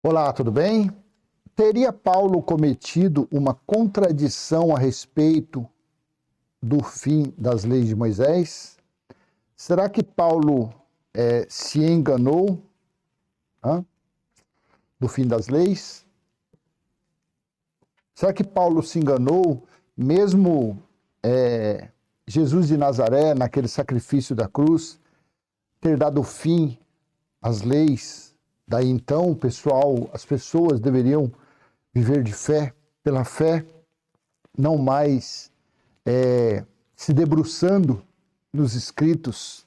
Olá, tudo bem? Teria Paulo cometido uma contradição a respeito do fim das leis de Moisés? Será que Paulo se enganou do fim das leis? Será que Paulo se enganou mesmo Jesus de Nazaré, naquele sacrifício da cruz, ter dado fim às leis? Daí então, as pessoas deveriam viver de fé, pela fé, não mais se debruçando nos escritos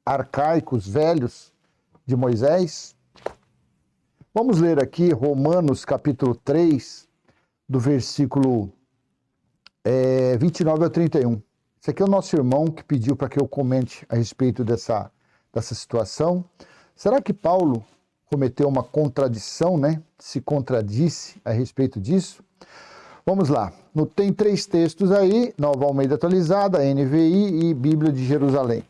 arcaicos, velhos de Moisés. Vamos ler aqui Romanos capítulo 3, do versículo 29 ao 31. Esse aqui é o nosso irmão que pediu para que eu comente a respeito dessa situação. Será que Paulo cometeu uma contradição, né? Se contradisse a respeito disso? Vamos lá. Tem 3 textos aí, Nova Almeida Atualizada, NVI e Bíblia de Jerusalém.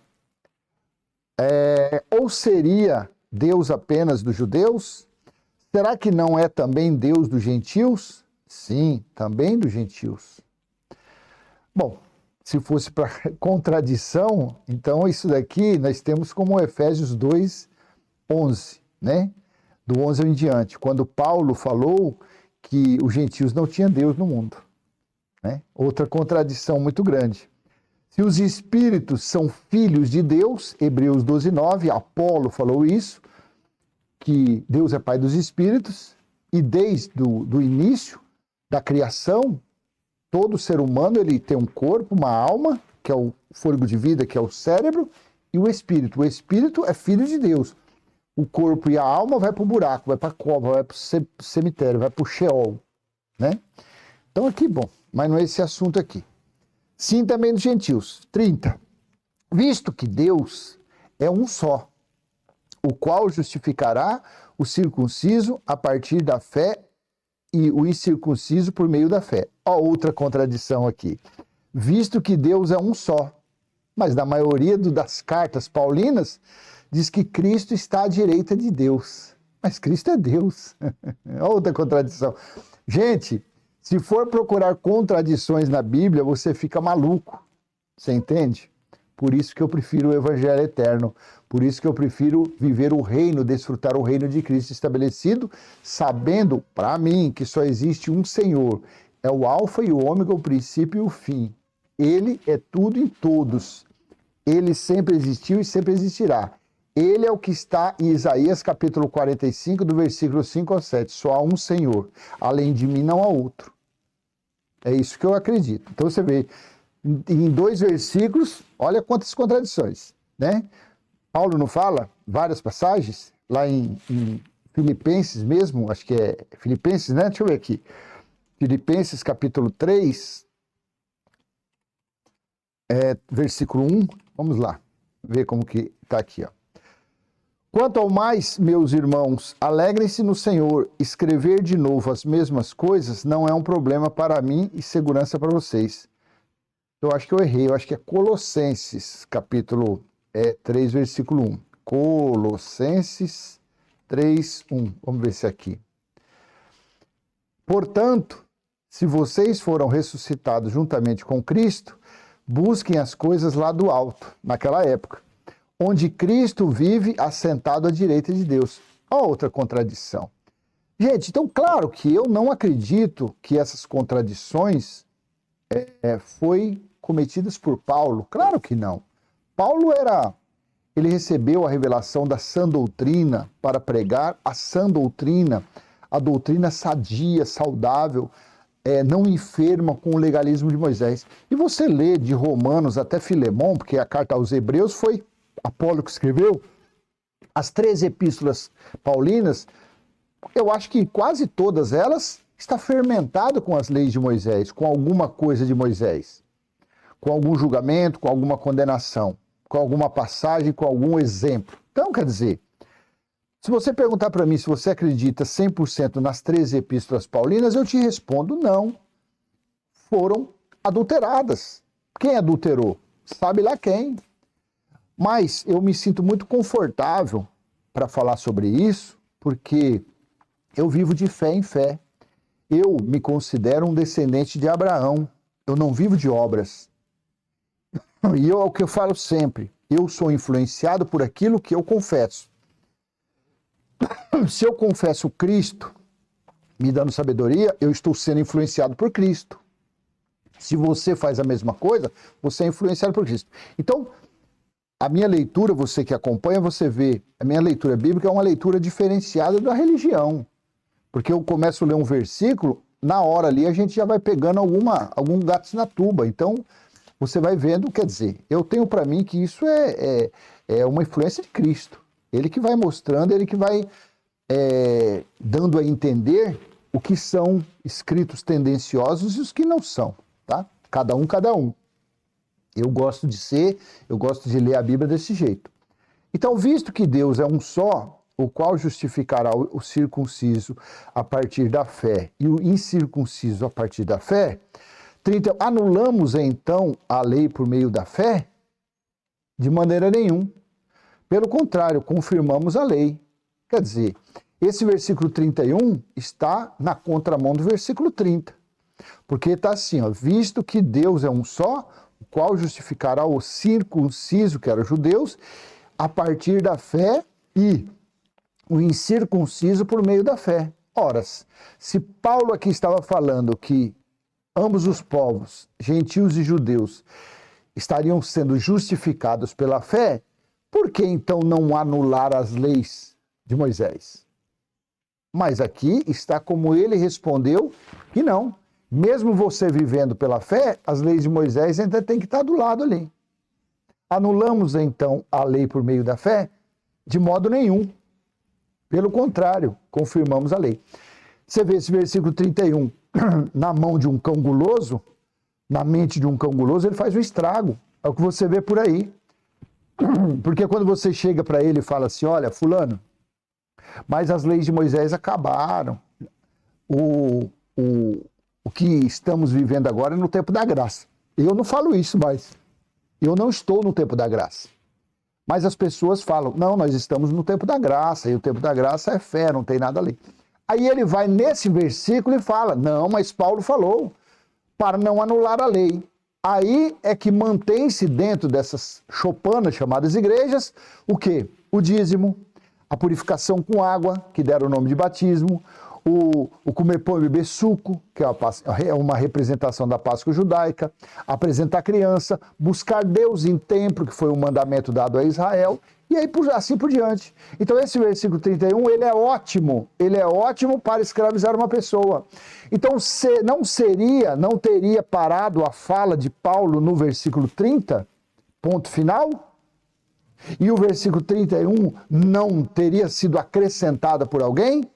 Ou seria Deus apenas dos judeus? Será que não é também Deus dos gentios? Sim, também dos gentios. Bom, se fosse para contradição, então isso daqui nós temos como Efésios 2, 11, né? Do 11 em diante, quando Paulo falou que os gentios não tinham Deus no mundo, né? Outra contradição muito grande. Se os espíritos são filhos de Deus, Hebreus 12, 9, Apolo falou isso, que Deus é pai dos espíritos, e desde o início da criação, todo ser humano ele tem um corpo, uma alma, que é o fôlego de vida, que é o cérebro, e o espírito. O espírito é filho de Deus. O corpo e a alma vai para o buraco, vai para a cova, vai para o cemitério, vai para o Sheol, né? Então aqui, bom, mas não é esse assunto aqui. Sim, também dos gentios. 30. Visto que Deus é um só, o qual justificará o circunciso a partir da fé e o incircunciso por meio da fé. Ó, outra contradição aqui. Visto que Deus é um só, mas na maioria das cartas paulinas diz que Cristo está à direita de Deus. Mas Cristo é Deus. Outra contradição. Gente, se for procurar contradições na Bíblia, você fica maluco. Você entende? Por isso que eu prefiro o Evangelho eterno. Por isso que eu prefiro viver o reino, desfrutar o reino de Cristo estabelecido, sabendo, para mim, que só existe um Senhor. É o Alfa e o Ômega, o princípio e o fim. Ele é tudo em todos. Ele sempre existiu e sempre existirá. Ele é o que está em Isaías capítulo 45, do versículo 5 ao 7. Só há um Senhor. Além de mim não há outro. É isso que eu acredito. Então você vê, em 2 versículos, olha quantas contradições, né? Paulo não fala várias passagens, lá em Filipenses mesmo, acho que é Filipenses, né? Deixa eu ver aqui. Filipenses capítulo 3, versículo 1. Vamos lá, ver como que está aqui, ó. Quanto ao mais, meus irmãos, alegrem-se no Senhor. Escrever de novo as mesmas coisas não é um problema para mim e segurança para vocês. Eu acho que eu errei, eu acho que é Colossenses, capítulo 3, versículo 1. Colossenses 3, 1. Vamos ver se é aqui. Portanto, se vocês foram ressuscitados juntamente com Cristo, busquem as coisas lá do alto, naquela época, onde Cristo vive assentado à direita de Deus. Olha outra contradição. Gente, então claro que eu não acredito que essas contradições foi cometidas por Paulo. Claro que não. Paulo ele recebeu a revelação da sã doutrina para pregar a sã doutrina, a doutrina sadia, saudável, não enferma com o legalismo de Moisés. E você lê de Romanos até Filemão, porque a carta aos Hebreus foi Apolo que escreveu, as 3 epístolas paulinas, eu acho que quase todas elas está fermentado com as leis de Moisés, com alguma coisa de Moisés, com algum julgamento, com alguma condenação, com alguma passagem, com algum exemplo. Então, quer dizer, se você perguntar para mim se você acredita 100% nas 13 epístolas paulinas, eu te respondo não. Foram adulteradas. Quem adulterou? Sabe lá quem. Mas eu me sinto muito confortável para falar sobre isso, porque Eu vivo de fé em fé. Eu me considero um descendente de Abraão. Eu não vivo de obras. E é o que eu falo sempre. Eu sou influenciado por aquilo que eu confesso. Se eu confesso Cristo, me dando sabedoria, eu estou sendo influenciado por Cristo. Se você faz a mesma coisa, você é influenciado por Cristo. Então, a minha leitura, você que acompanha, você vê, a minha leitura bíblica é uma leitura diferenciada da religião. Porque eu começo a ler um versículo, na hora ali a gente já vai pegando algum gato na tuba. Então, você vai vendo, quer dizer, eu tenho para mim que isso é uma influência de Cristo. Ele que vai mostrando, ele que vai dando a entender o que são escritos tendenciosos e os que não são, tá? Cada um, cada um. Eu gosto de ler a Bíblia desse jeito. Então, visto que Deus é um só, o qual justificará o circunciso a partir da fé e o incircunciso a partir da fé, 30, anulamos então a lei por meio da fé? De maneira nenhuma. Pelo contrário, confirmamos a lei. Quer dizer, esse versículo 31 está na contramão do versículo 30. Porque está assim, ó, visto que Deus é um só, o qual justificará o circunciso, que era os judeus, a partir da fé e o incircunciso por meio da fé. Ora, se Paulo aqui estava falando que ambos os povos, gentios e judeus, estariam sendo justificados pela fé, por que então não anular as leis de Moisés? Mas aqui está como ele respondeu que não. Mesmo você vivendo pela fé, as leis de Moisés ainda tem que estar do lado ali. Anulamos então a lei por meio da fé? De modo nenhum. Pelo contrário, confirmamos a lei. Você vê esse versículo 31 na mão de um cão guloso, na mente de um cão guloso, ele faz um estrago. É o que você vê por aí. Porque quando você chega para ele e fala assim, olha, fulano, mas as leis de Moisés acabaram. O que estamos vivendo agora é no tempo da graça. Eu não falo isso mais. Eu não estou no tempo da graça. Mas as pessoas falam, não, nós estamos no tempo da graça, e o tempo da graça é fé, não tem nada ali. Aí ele vai nesse versículo e fala, não, mas Paulo falou, para não anular a lei. Aí é que mantém-se dentro dessas chopanas chamadas igrejas, o quê? O dízimo, a purificação com água, que deram o nome de batismo, o comer pão e beber suco, que é uma representação da Páscoa judaica, apresentar criança, buscar Deus em templo, que foi um mandamento dado a Israel, e aí assim por diante. Então esse versículo 31, ele é ótimo para escravizar uma pessoa. Então não teria parado a fala de Paulo no versículo 30, ponto final? E o versículo 31 não teria sido acrescentado por alguém?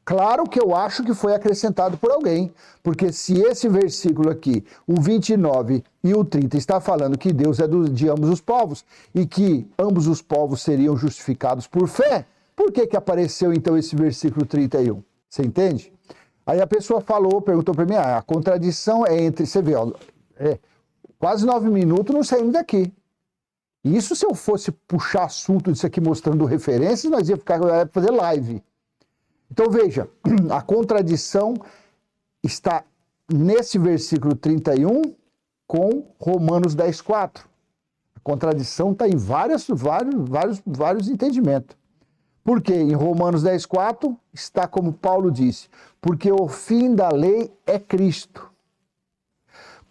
Claro que eu acho que foi acrescentado por alguém, porque se esse versículo aqui, o 29 e o 30, está falando que Deus é de ambos os povos e que ambos os povos seriam justificados por fé, por que apareceu então esse versículo 31? Você entende? Aí a pessoa perguntou para mim, a contradição é entre, você vê, ó, quase 9 minutos não saímos daqui. Isso se eu fosse puxar assunto disso aqui mostrando referências, nós ia fazer live. Então veja, a contradição está nesse versículo 31 com Romanos 10:4. A contradição está em vários entendimentos. Porque em Romanos 10:4 está como Paulo disse, porque o fim da lei é Cristo,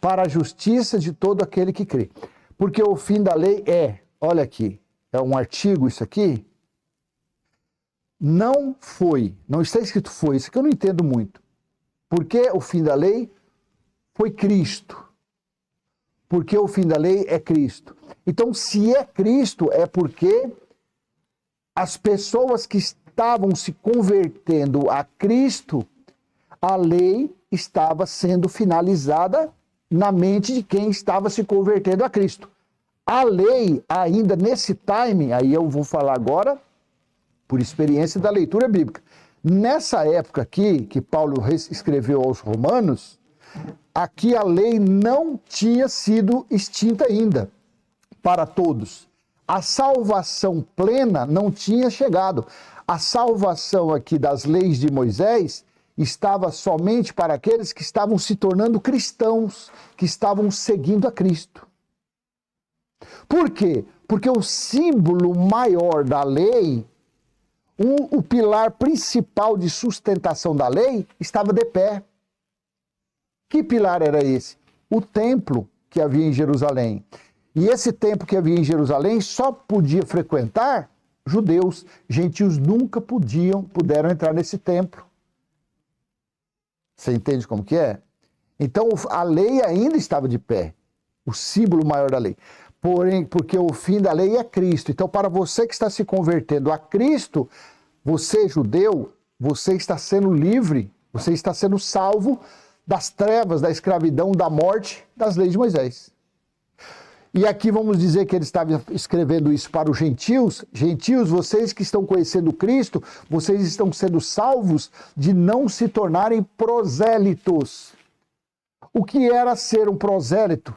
para a justiça de todo aquele que crê. Porque o fim da lei olha aqui, é um artigo isso aqui, não está escrito foi, isso que eu não entendo muito. Porque o fim da lei foi Cristo. Porque o fim da lei é Cristo. Então, se é Cristo, é porque as pessoas que estavam se convertendo a Cristo, a lei estava sendo finalizada na mente de quem estava se convertendo a Cristo. A lei, ainda nesse timing, aí eu vou falar agora, por experiência da leitura bíblica. Nessa época aqui, que Paulo escreveu aos Romanos, aqui a lei não tinha sido extinta ainda para todos. A salvação plena não tinha chegado. A salvação aqui das leis de Moisés estava somente para aqueles que estavam se tornando cristãos, que estavam seguindo a Cristo. Por quê? Porque o símbolo maior da lei, o pilar principal de sustentação da lei, estava de pé. Que pilar era esse? O templo que havia em Jerusalém. E esse templo que havia em Jerusalém só podia frequentar judeus. Gentios nunca puderam entrar nesse templo. Você entende como que é? Então a lei ainda estava de pé. O símbolo maior da lei. Porém, porque o fim da lei é Cristo. Então, para você que está se convertendo a Cristo, você, judeu, você está sendo livre, você está sendo salvo das trevas, da escravidão, da morte, das leis de Moisés. E aqui vamos dizer que ele estava escrevendo isso para os gentios. Gentios, vocês que estão conhecendo Cristo, vocês estão sendo salvos de não se tornarem prosélitos. O que era ser um prosélito?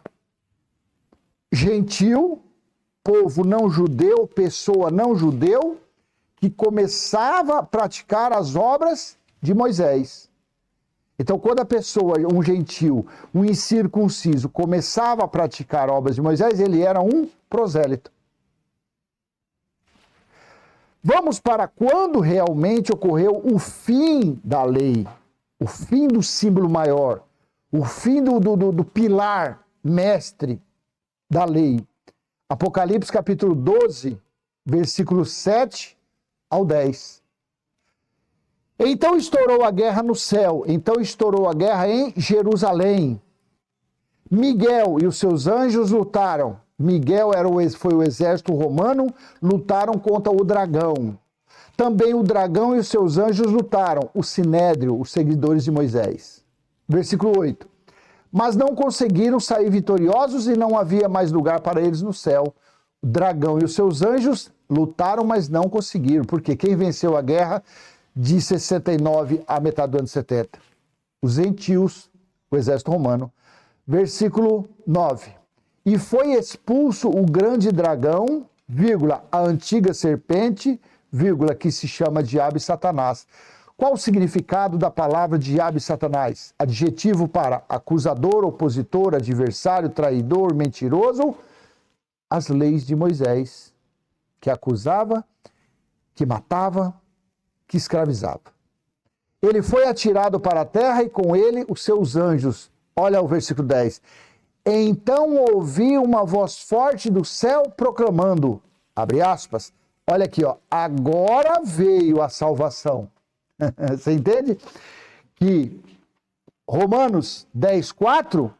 Gentil, povo não judeu, pessoa não judeu, que começava a praticar as obras de Moisés. Então, quando a pessoa, um gentil, um incircunciso, começava a praticar obras de Moisés, ele era um prosélito. Vamos para quando realmente ocorreu o fim da lei, o fim do símbolo maior, o fim do pilar mestre da lei. Apocalipse capítulo 12, versículos 7 ao 10. Então estourou a guerra no céu, então estourou a guerra em Jerusalém. Miguel e os seus anjos lutaram. Miguel foi o exército romano, lutaram contra o dragão. Também o dragão e os seus anjos lutaram, o sinédrio, os seguidores de Moisés. Versículo 8. Mas não conseguiram sair vitoriosos e não havia mais lugar para eles no céu. O dragão e os seus anjos lutaram, mas não conseguiram. Porque quem venceu a guerra de 69 à metade do ano 70? Os gentios, o exército romano. Versículo 9. E foi expulso o grande dragão, vírgula, a antiga serpente, vírgula, que se chama Diabo e Satanás. Qual o significado da palavra diabo e Satanás? Adjetivo para acusador, opositor, adversário, traidor, mentiroso. As leis de Moisés, que acusava, que matava, que escravizava. Ele foi atirado para a terra e com ele os seus anjos. Olha o versículo 10. Então ouvi uma voz forte do céu proclamando, abre aspas, olha aqui, ó, agora veio a salvação. Você entende? Que Romanos 10:4,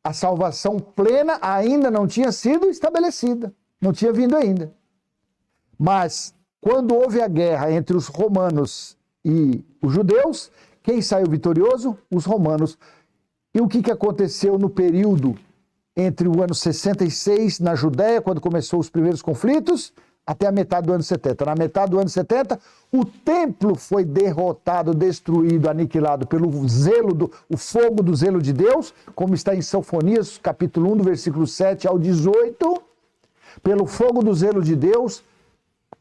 a salvação plena ainda não tinha sido estabelecida, não tinha vindo ainda. Mas quando houve a guerra entre os romanos e os judeus, quem saiu vitorioso? Os romanos. E o que aconteceu no período entre o ano 66 na Judéia, quando começou os primeiros conflitos, até a metade do ano 70. Na metade do ano 70, o templo foi derrotado, destruído, aniquilado pelo o fogo do zelo de Deus, como está em Sofonias, capítulo 1, do versículo 7 ao 18. Pelo fogo do zelo de Deus,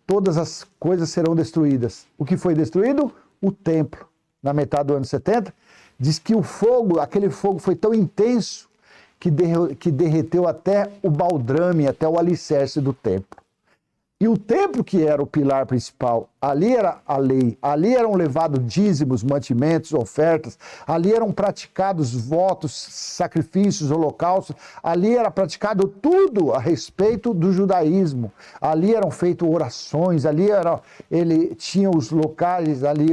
todas as coisas serão destruídas. O que foi destruído? O templo. Na metade do ano 70, diz que o fogo, aquele fogo foi tão intenso que derreteu até o baldrame, até o alicerce do templo. E o templo, que era o pilar principal, ali era a lei, ali eram levados dízimos, mantimentos, ofertas, ali eram praticados votos, sacrifícios, holocaustos, ali era praticado tudo a respeito do judaísmo, ali eram feitas orações, ele tinha os locais, ali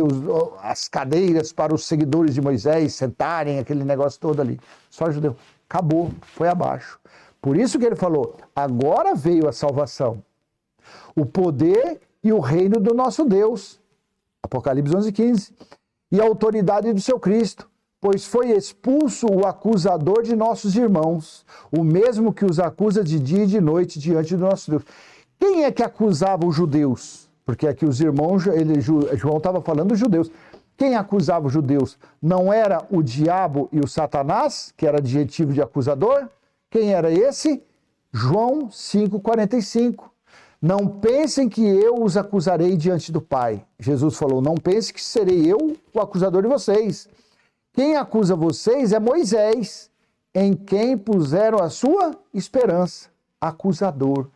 as cadeiras para os seguidores de Moisés sentarem, aquele negócio todo ali. Só judeu. Acabou, foi abaixo. Por isso que ele falou, agora veio a salvação. O poder e o reino do nosso Deus, Apocalipse 11:15, e a autoridade do seu Cristo, pois foi expulso o acusador de nossos irmãos, o mesmo que os acusa de dia e de noite diante do nosso Deus. Quem é que acusava os judeus? Porque aqui os irmãos, João estava falando dos judeus. Quem acusava os judeus? Não era o diabo e o Satanás, que era adjetivo de acusador? Quem era esse? João 5:45. Não pensem que eu os acusarei diante do Pai. Jesus falou, não pense que serei eu o acusador de vocês. Quem acusa vocês é Moisés, em quem puseram a sua esperança. Acusador,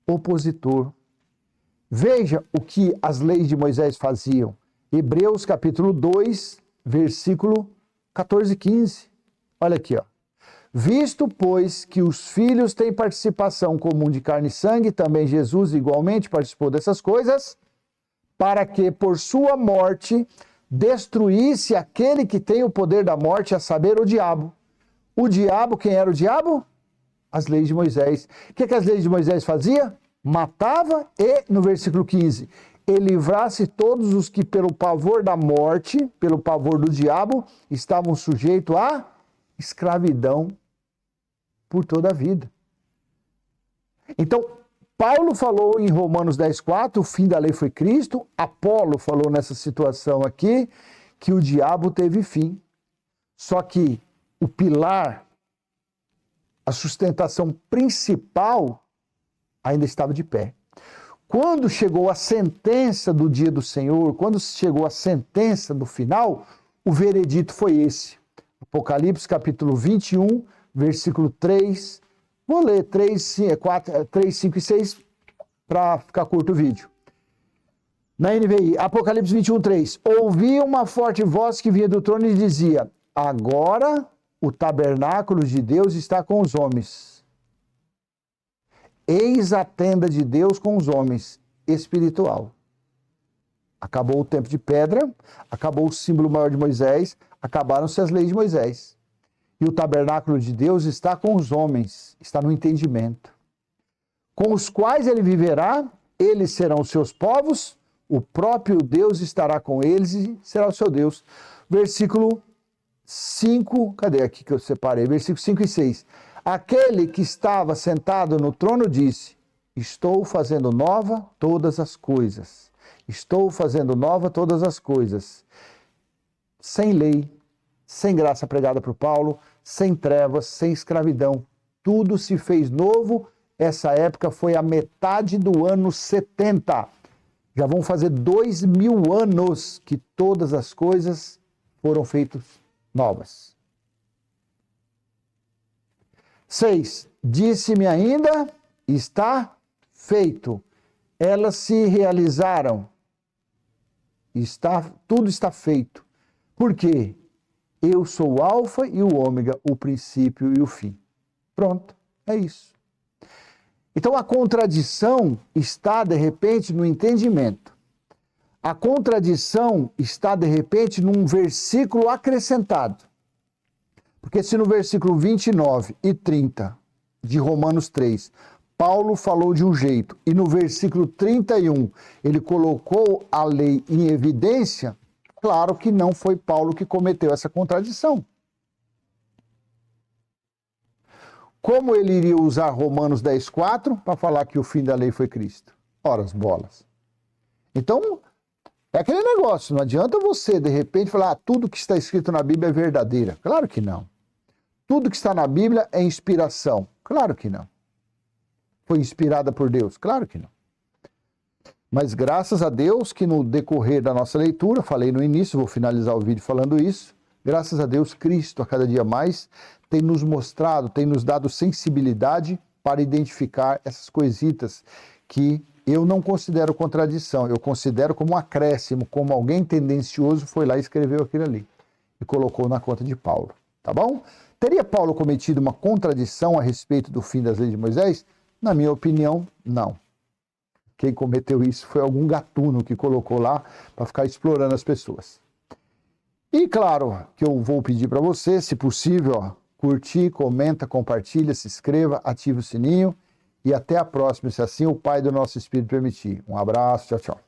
opositor. Veja o que as leis de Moisés faziam. Hebreus capítulo 2, versículo 14 e 15. Olha aqui, ó. Visto, pois, que os filhos têm participação comum de carne e sangue, também Jesus igualmente participou dessas coisas, para que por sua morte destruísse aquele que tem o poder da morte, a saber, o diabo. O diabo, quem era o diabo? As leis de Moisés. O que as leis de Moisés faziam? Matava e, no versículo 15, e livrasse todos os que pelo pavor da morte, pelo pavor do diabo, estavam sujeitos à escravidão por toda a vida. Então, Paulo falou em Romanos 10,4, o fim da lei foi Cristo. Apolo falou nessa situação aqui, que o diabo teve fim. Só que o pilar, a sustentação principal, ainda estava de pé. Quando chegou a sentença do dia do Senhor, quando chegou a sentença do final, o veredito foi esse. Apocalipse capítulo 21, versículo 3. Vou ler 3, 5 e 6 para ficar curto o vídeo. Na NVI, Apocalipse 21, 3. Ouvi uma forte voz que vinha do trono e dizia: agora o tabernáculo de Deus está com os homens. Eis a tenda de Deus com os homens, espiritual. Acabou o tempo de pedra, acabou o símbolo maior de Moisés, acabaram-se as leis de Moisés. E o tabernáculo de Deus está com os homens, está no entendimento. Com os quais ele viverá, eles serão os seus povos, o próprio Deus estará com eles e será o seu Deus. Versículo 5, cadê aqui que eu separei? Versículo 5 e 6. Aquele que estava sentado no trono disse: estou fazendo nova todas as coisas. Estou fazendo nova todas as coisas. Sem lei, sem graça pregada por Paulo, sem trevas, sem escravidão. Tudo se fez novo. Essa época foi a metade do ano 70. Já vão fazer 2000 anos que todas as coisas foram feitas novas. 6. Disse-me ainda, está feito. Elas se realizaram. Tudo está feito. Por quê? Eu sou o alfa e o ômega, o princípio e o fim. Pronto, é isso. Então a contradição está, de repente, no entendimento. A contradição está, de repente, num versículo acrescentado. Porque se no versículo 29 e 30 de Romanos 3, Paulo falou de um jeito, e no versículo 31 ele colocou a lei em evidência, claro que não foi Paulo que cometeu essa contradição. Como ele iria usar Romanos 10,4 para falar que o fim da lei foi Cristo? Ora, as bolas. Então, é aquele negócio, não adianta você, de repente, falar tudo que está escrito na Bíblia é verdadeira. Claro que não. Tudo que está na Bíblia é inspiração. Claro que não. Foi inspirada por Deus? Claro que não. Mas graças a Deus que no decorrer da nossa leitura, falei no início, vou finalizar o vídeo falando isso, graças a Deus Cristo a cada dia mais tem nos mostrado, tem nos dado sensibilidade para identificar essas coisitas que eu não considero contradição, eu considero como um acréscimo, como alguém tendencioso foi lá e escreveu aquilo ali e colocou na conta de Paulo, tá bom? Teria Paulo cometido uma contradição a respeito do fim das leis de Moisés? Na minha opinião, não. Quem cometeu isso foi algum gatuno que colocou lá para ficar explorando as pessoas. E claro que eu vou pedir para você, se possível, ó, curtir, comenta, compartilha, se inscreva, ative o sininho e até a próxima, se assim o Pai do nosso Espírito permitir. Um abraço, tchau, tchau.